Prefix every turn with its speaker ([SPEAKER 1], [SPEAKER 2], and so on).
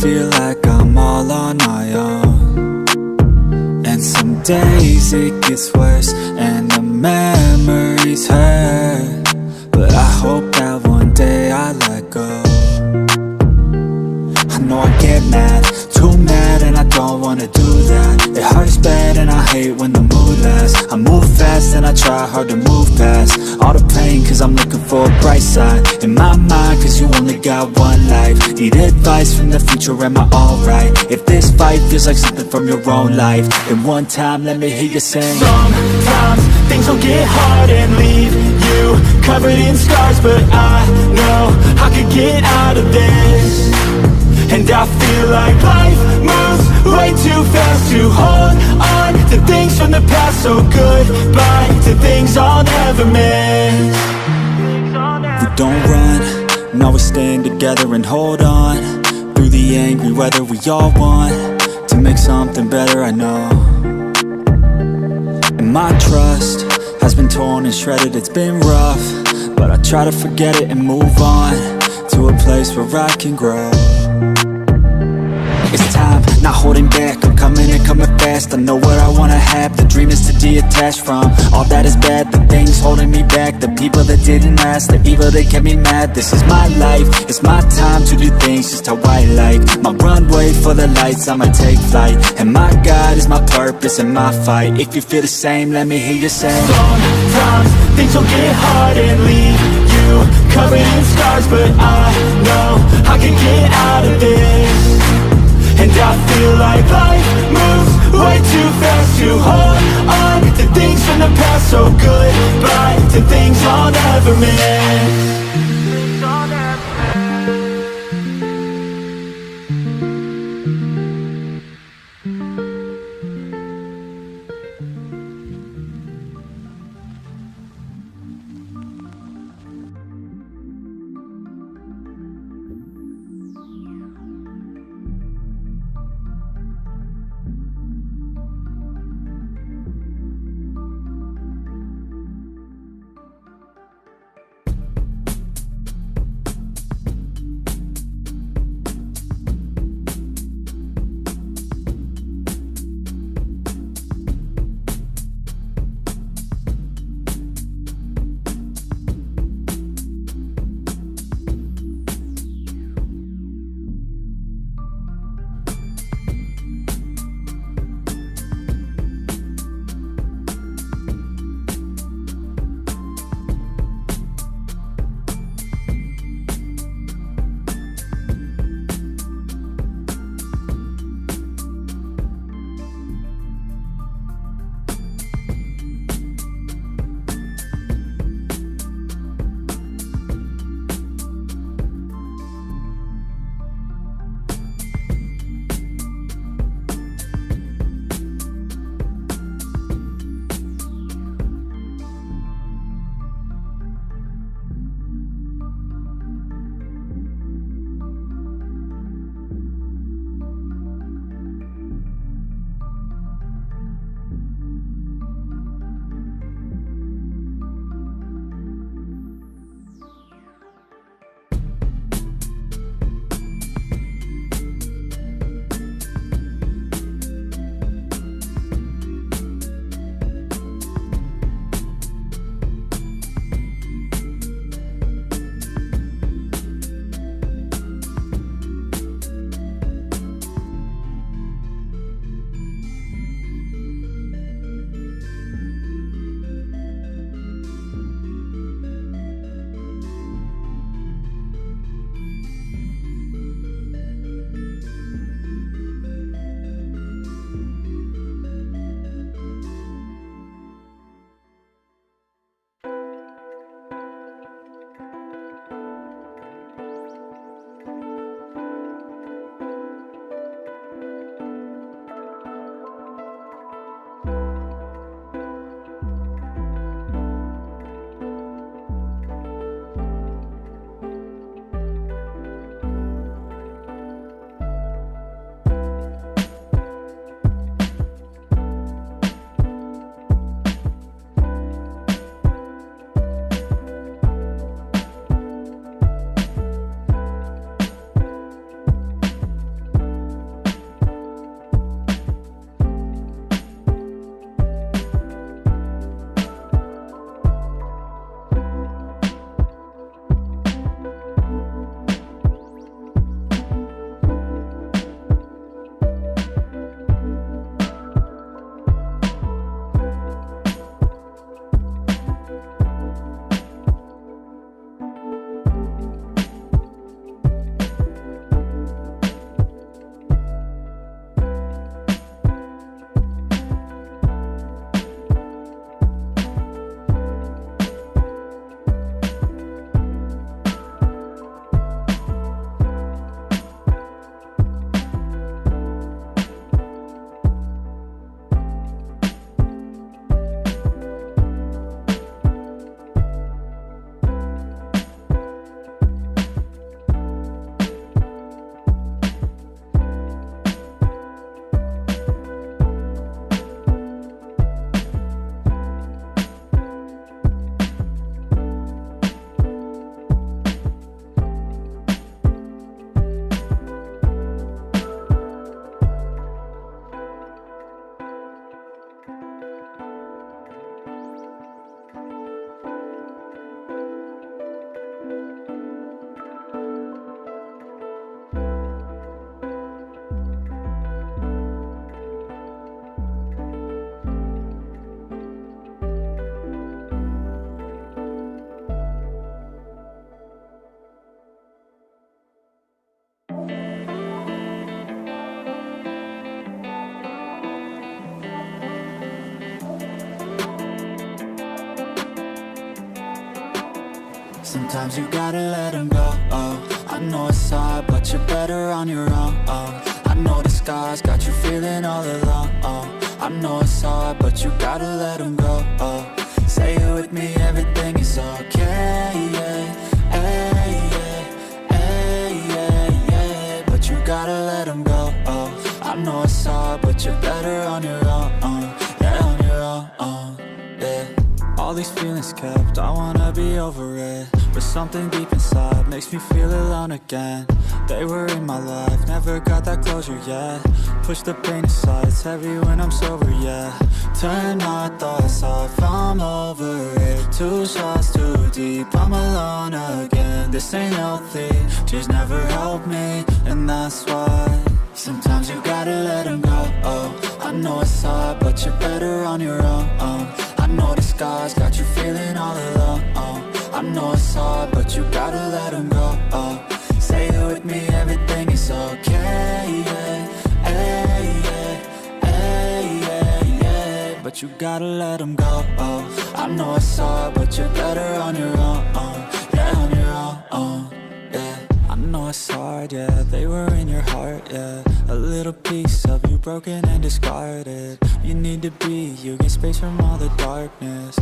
[SPEAKER 1] feel like I'm all on my own. And some days it gets worse and the memories hurt, but I hope that one day I let go. I know I get mad, too mad, and I don't wanna do that. It hurts bad and I hate when the mood lasts. I move fast and I try hard to move past all the pain, cause I'm looking for a bright side in my mind, cause you only got one life. Need advice from the future, am I alright? If this fight feels like something from your own life, then one time let me hear you sing.
[SPEAKER 2] Sometimes things will get hard and leave you covered in scars, but I know I could get out of this. And I feel like life moves way too fast to hold on to things from the past. So goodbye to things I'll never miss.
[SPEAKER 1] We don't run, now we stand together and hold on through the angry weather. We all want to make something better, I know. And my trust has been torn and shredded, it's been rough, but I try to forget it and move on to a place where I can grow. It's time, not holding back, I'm coming and coming fast. I know what I wanna have, the dream is to detach from all that is bad, the things holding me back, the people that didn't last, the evil that kept me mad. This is my life, it's my time to do things just how I like. My runway for the lights, I'ma take flight, and my God is my purpose and my fight. If you feel the same, let me hear you say.
[SPEAKER 2] Sometimes things will get hard and leave you covered in scars, but I know I can get out of this. And I feel like life moves way too fast to hold on to things from the past. So goodbye to things I'll never miss.
[SPEAKER 1] Sometimes you gotta let them go, oh. I know it's hard, but you're better on your own, oh. I know the scars got you feeling all alone, oh. I know it's hard, but you gotta let them go, oh. Say it with me, everything is okay, yeah, hey, yeah, hey, yeah, yeah. But you gotta let them go, oh. I know it's hard, but you're better on your own, yeah, on your own, yeah. All these feelings kept, I wanna be over it, but something deep inside makes me feel alone again. They were in my life, never got that closure yet. Push the pain aside, it's heavy when I'm sober, yeah. Turn my thoughts off, I'm over it. 2 shots too deep, I'm alone again. This ain't healthy, just never helped me, and that's why sometimes you gotta let them go, oh. I know it's hard, but you're better on your own, I know the scars got you feeling all alone, I know it's hard, but you gotta let them go, oh. Say it with me, everything is okay, yeah, hey, yeah, hey, yeah, yeah. But you gotta let them go, oh. I know it's hard, but you're better on your own, yeah, on your own, yeah. I know it's hard, yeah, they were in your heart, yeah. A little piece of you broken and discarded. You need to be, you get space from all the darkness.